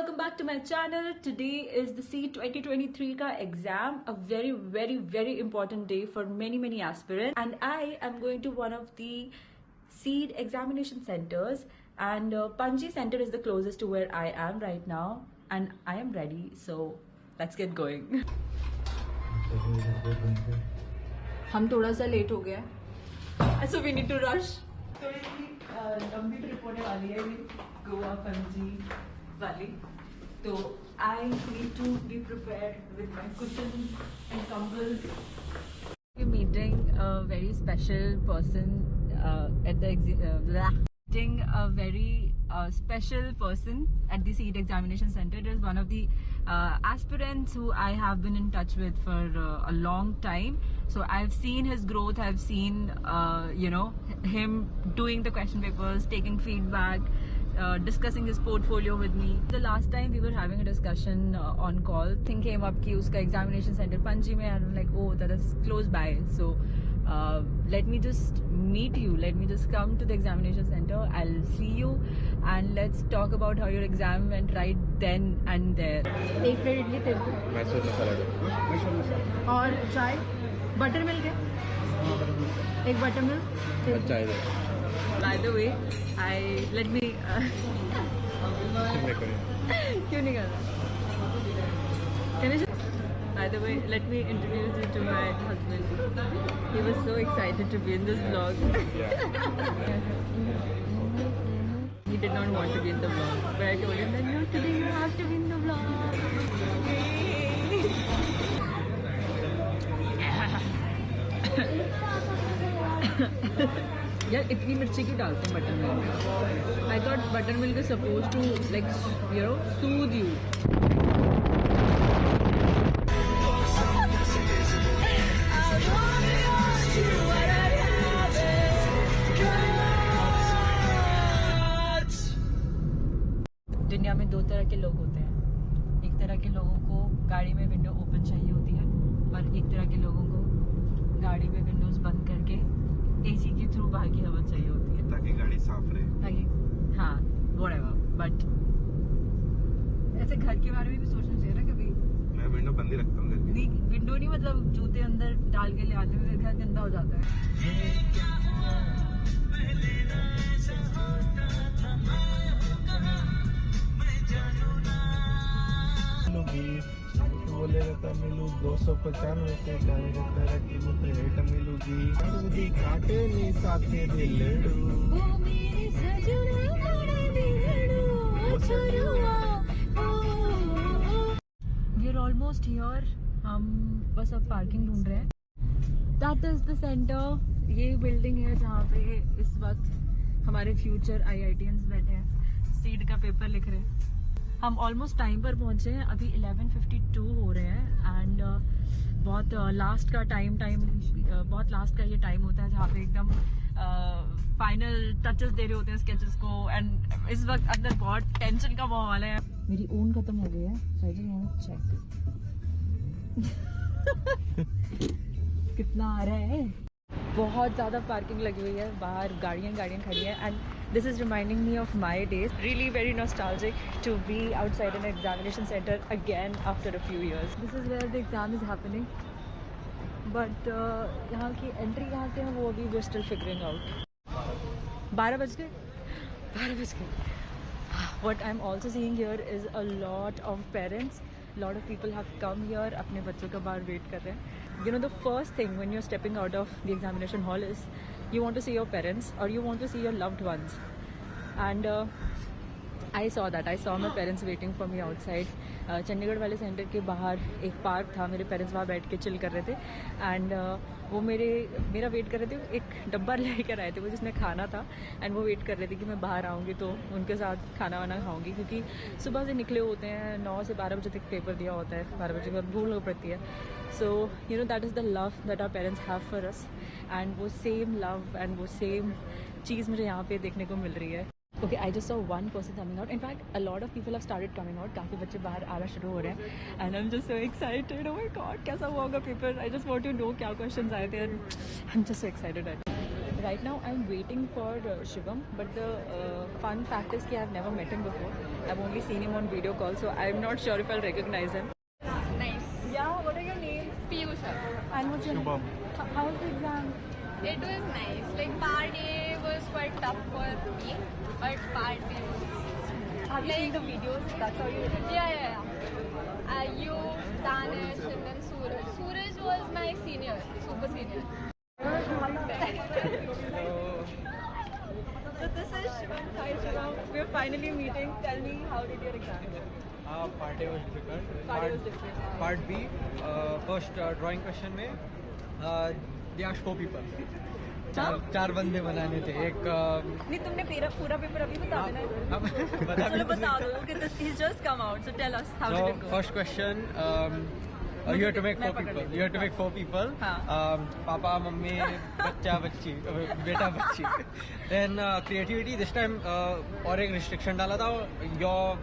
welcome back to my channel. Today is the CEET 2023 ka exam, a very important day for many aspirants, and I am going to one of the CEET examination centers, and Panji Center is the closest to where I am right now, and I am ready, so let's get going. हम थोड़ा सा late हो गया, so we need to rush. थोड़ी लंबी trip होने वाली है ये गोवा पणजी वाली, तो I need to be prepared with my cushions and tumbles. We're meeting a very special person at the meeting a very special person at the CEET examination center. It is one of the aspirants who I have been in touch with for a long time. So I've seen his growth, I've seen him doing the question papers, taking feedback, discussing his portfolio with me. The last time we were having a discussion on call, thing came up कि उसका examination center Panji में, and I'm like, oh, that is close by, so let me just meet you, let me just come to the examination center, I'll see you and let's talk about how your exam went right then and there. एक plate idli तेरे को, मैसूर मसाला दो, और चाय, butter milk है, एक butter milk, चाय दो. By the way, let me क्यों नहीं कर रहा? Can I just, by the way, let me introduce you to my husband. He was so excited to be in this vlog. He did not want to be in the vlog, but I told him that no, today you have to be in the vlog. यार इतनी मिर्ची क्यों डालते हैं butter milk? I thought butter milk is supposed to, like, soothe you. दुनिया में दो तरह के लोग होते हैं. एक तरह के लोगों को गाड़ी में विंडो ओपन चाहिए होती है, और एक तरह के लोगों को गाड़ी में विंडोज बंद करके एसी के थ्रू बाहर की हवा चाहिए होती है, ताकि गाड़ी साफ रहे, ताकि हाँ whatever. बट ऐसे घर के बारे में भी सोचना चाहिए ना कभी. मैं विंडो बंद ही रखता हूँ. विंडो नहीं, मतलब जूते अंदर डाल के ले आते हैं, घर गंदा हो जाता है. बोले रहता मिलू 295 के गाने तरह की मुझे मिलूगी काटे नहीं साथे दिलड़ू वो मेरे सजना बड़े दिलड़ू छोरुआ. We are almost here. हम बस अब पार्किंग ढूंढ रहे हैं. That is the center. ये बिल्डिंग है जहाँ पे इस वक्त हमारे फ्यूचर IITians बैठे हैं, सीट का पेपर लिख रहे हैं. हम ऑलमोस्ट टाइम पर पहुँचे हैं. अभी 11:52 हो रहे हैं, एंड बहुत लास्ट का बहुत लास्ट का ये टाइम होता है जहाँ पे एकदम फाइनल टचेस दे रहे होते हैं स्केचेस को, एंड इस वक्त अंदर बहुत टेंशन का माहौल है. मेरी ऊन खत्म हो गई है, चेक कितना आ रहा है. बहुत ज़्यादा पार्किंग लगी हुई है बाहर, गाड़ियाँ खड़ी हैं, and this is reminding me of my days. Really very nostalgic to be outside an examination center again after a few years. This is where the exam is happening, but यहाँ की entry कहाँ से है वो अभी we're still figuring out. 12 बज गए. What I'm also seeing here is a lot of parents. A lot of people have come here, अपने बच्चों का बाहर wait कर रहे हैं. You know, the first thing when you're stepping out of the examination hall is you want to see your parents, or you want to see your loved ones, and I saw that. I saw my parents waiting for me outside. Chandigarh वाले centre के बाहर एक park था, मेरे parents वहाँ बैठ के chill कर रहे थे, एंड वो मेरा वेट कर रहे थे. एक डब्बा लेकर आए थे वो जिसमें खाना था, एंड वो वेट कर रहे थे कि मैं बाहर आऊँगी तो उनके साथ खाना वाना खाऊँगी, क्योंकि सुबह से निकले होते हैं, 9 से 12 बजे तक पेपर दिया होता है, 12 बजे के बाद भूख लग पड़ती है. So that is the love that our parents have for us, and वो सेम लव एंड वो सेम चीज़ मुझे यहाँ पे देखने को मिल रही है. Okay, I just saw one person coming out. In fact, a lot of people have started coming out. काफ़ी बच्चे बाहर आना शुरू हो रहे हैं, and I'm just so excited. Oh my God, कैसा हुआ होगा paper? I just want to know क्या questions आए थे. I'm just so excited. Right now, I'm waiting for Shivam, but the fun fact is कि I've never met him before. I've only seen him on video call, so I'm not sure if I'll recognize him. Nice. Yeah, what are your names? Piyusha. And what's your name? How was the exam? It was nice. Like part A was quite tough for me, but part B was. Have you seen the videos? That's how you. Yeah. You, Danish, and then Suraj. Suraj was my senior, super senior. So this is Shivam. Hi Shivam. We're finally meeting. Tell me, how did your exam go? Part A was difficult. Part A was difficult. Part B, first drawing question में they asked 4 people. चार बंदे बनाने थे. एक नहीं, तुमने पूरा paper अभी बता देना है. बता चलो बता दो. Okay, this he's just come out. So tell us, how did it go? First question, you have to make 4 people. You have to make 4 people. पापा, मम्मी, बच्चा, बच्ची, बेटा, बच्ची. Then creativity. This time और एक restriction डाला था. Your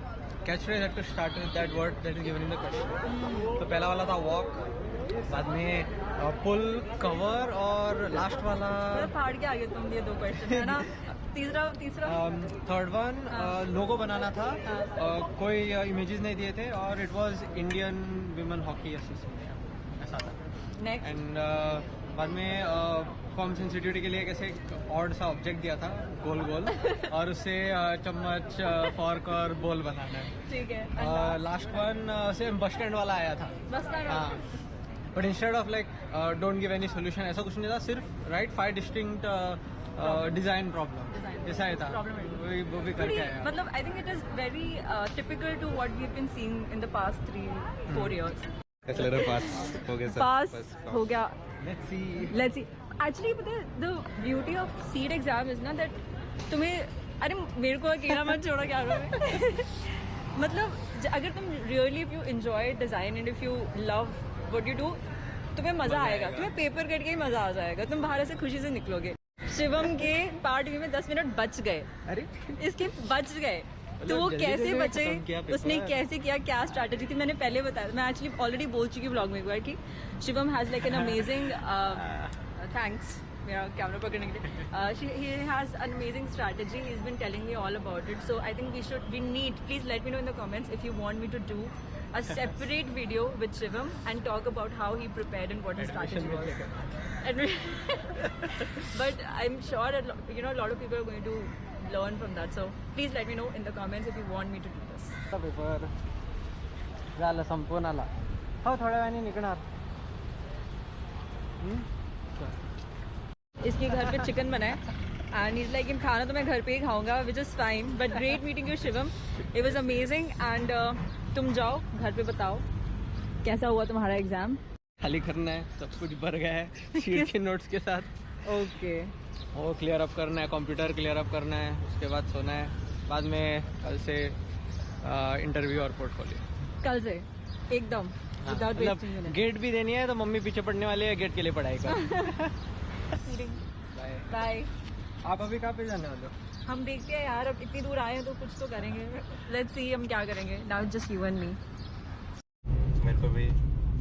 catchphrase had to start with that word that is given in the question. तो पहला वाला था walk. बाद में पुल, कवर और लास्ट वाला फाड़ के आगे तुम ये 2 क्वेश्चन है ना. तीसरा थर्ड वन लोगो बनाना था. कोई इमेजेस नहीं दिए थे और it was Indian women hockey association ऐसा था. नेक्स्ट. एंड बाद में फॉर्म सेंसिटिविटी के लिए कैसे ऑड सा ऑब्जेक्ट दिया था गोल और उससे चम्मच, फॉर्क और बोल बनाना है. ठीक है. Last one same bus stand वाला आया था. Bus stand. हाँ, but instead of like don't give any solution ऐसा कुछ नहीं था. सिर्फ राइट 5 डिस्टिंक्ट डिजाइन प्रॉब्लम ऐसा ही था. वो भी करके आया. मतलब I think it is very typical to what we have been seeing in the past 3-4 years. Pass हो गया सर. पास हो गया. Let's see. एक्चुअली पता है the beauty of seat exam is ना दैट तुम्हें, अरे मेरे को अकेला मत छोड़ो क्या मतलब अगर तुम really if you enjoy design and if you love what you do, तुम्हें मजा आएगा. तुम्हें पेपर करके ही मजा आ जाएगा. तुम बाहर से खुशी से निकलोगे. शिवम के पार्ट बी में 10 मिनट बच गए. अरे इसके बच गए तो वो कैसे बचे, उसने कैसे किया, क्या स्ट्रैटेजी थी, मैंने पहले बताया. मैं एक्चुअली ऑलरेडी बोल चुकी ब्लॉग में एक बार कि Shivam has like an amazing thanks मेरा कैमरा पकड़ने के लिए. he has an amazing strategy. He's been telling me all about it. So I think we need, please let me know in the comments if you want me to do a separate video with Shivam and talk about how he prepared and what his strategy was. But I'm sure that, a lot of people are going to learn from that. So please let me know in the comments if you want me to do this. Paper झालं, संपून आला. हो, थोड्या वेळाने निघणार. इसके घर पे चिकन बना है एंड इज लाइक इन खाना तो मैं घर पे ही खाऊंगा, which is fine. But great meeting you Shivam. It was amazing. And तुम जाओ घर पे बताओ कैसा हुआ तुम्हारा एग्जाम. खाली करना है, सब कुछ भर गया है शीट के नोट्स के साथ. ओके. वो क्लियर अप करना है, कंप्यूटर क्लियर अप करना है, उसके बाद सोना है. बाद में कल से इंटरव्यू और पोर्टफोलियो. कल से एकदम विदाउट वेस्टिंग. गेट भी देनी है तो मम्मी पीछे पड़ने वाले हैं. गेट के लिए पढ़ाई कर. बाय. आप अभी कहाँ पे जाने वाले हो? हम देखते हैं यार, अब इतनी दूर आए हैं तो कुछ तो करेंगे. लेट्स सी हम क्या करेंगे. Now just you and me. मेरे को भी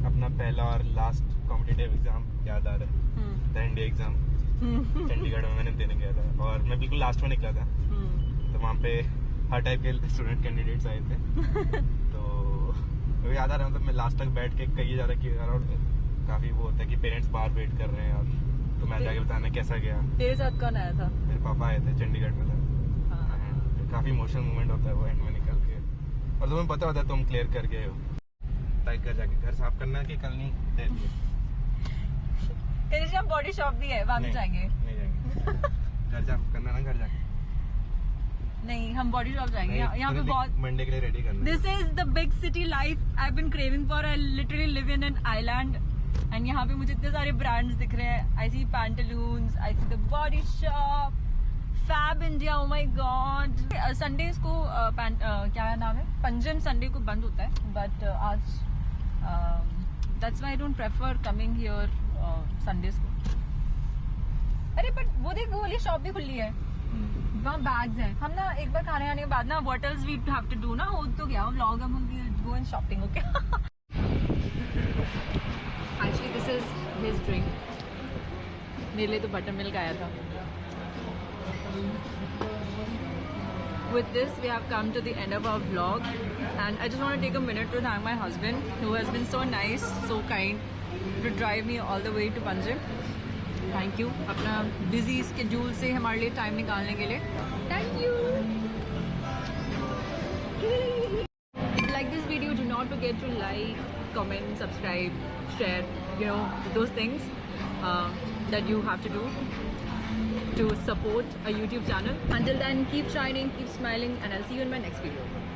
अपना पहला और लास्ट कॉम्पिटिटिव एग्जाम याद आ रहा है. द इंडिया एग्जाम चंडीगढ़ में मैंने देने गया था और मैं बिल्कुल लास्ट में निकला था. तो वहाँ पे हर टाइप के स्टूडेंट कैंडिडेट्स आए थे. तो मुझे याद आ रहा है, मतलब मैं लास्ट तक बैठ के कही जा रहा कि काफ़ी वो होता है कि पेरेंट्स बाहर वेट कर रहे हैं और तो मैं जाके बताना कैसा गया. तेरे साथ कौन आया था? मेरे पापा आए थे, चंडीगढ़ में था. काफ़ी इमोशनल मोमेंट होता है वो एंड में निकल के. और तुम्हें पता होता है तुम क्लियर कर गए हो. टाइप कर जाके घर साफ करना कि कल नहीं दे दिए. तेरे से बॉडी शॉप भी है, वहाँ भी जाएंगे. नहीं जाएंगे. घर साफ करना ना, घर जाके. नहीं, हम बॉडी शॉप जाएंगे. यहाँ पे बहुत मंडे के लिए रेडी करना. This is the big city life I been craving for. I literally live in an island and यहाँ पे मुझे इतने सारे ब्रांड्स दिख रहे हैं. I see Pantaloons, I see the Body Shop, Fab India. Oh my God. Sundays को क्या नाम है, पंजन संडे को बंद होता है. बट आज that's why I don't prefer coming here Sundays को. अरे बट वो देख, वो वाली शॉप भी खुली है. वहाँ बैग्स हैं. हम ना एक बार खाने आने के बाद ना what else we have to do ना, हो तो गया व्लॉग, हम go in shopping. Okay. Actually this is his drink. मेरे लिए तो बटर मिल्क आया था. with this, we have come to the end of our vlog, and I just want to take a minute to thank my husband, who has been so nice, so kind, to drive me all the way to Panjim. Thank you. अपना busy schedule से हमारे लिए time निकालने के लिए. Thank you. If you like this video, do not forget to like, comment, subscribe, share. You know, those things that you have to do to support a YouTube channel. Until then, keep shining, keep smiling, and I'll see you in my next video.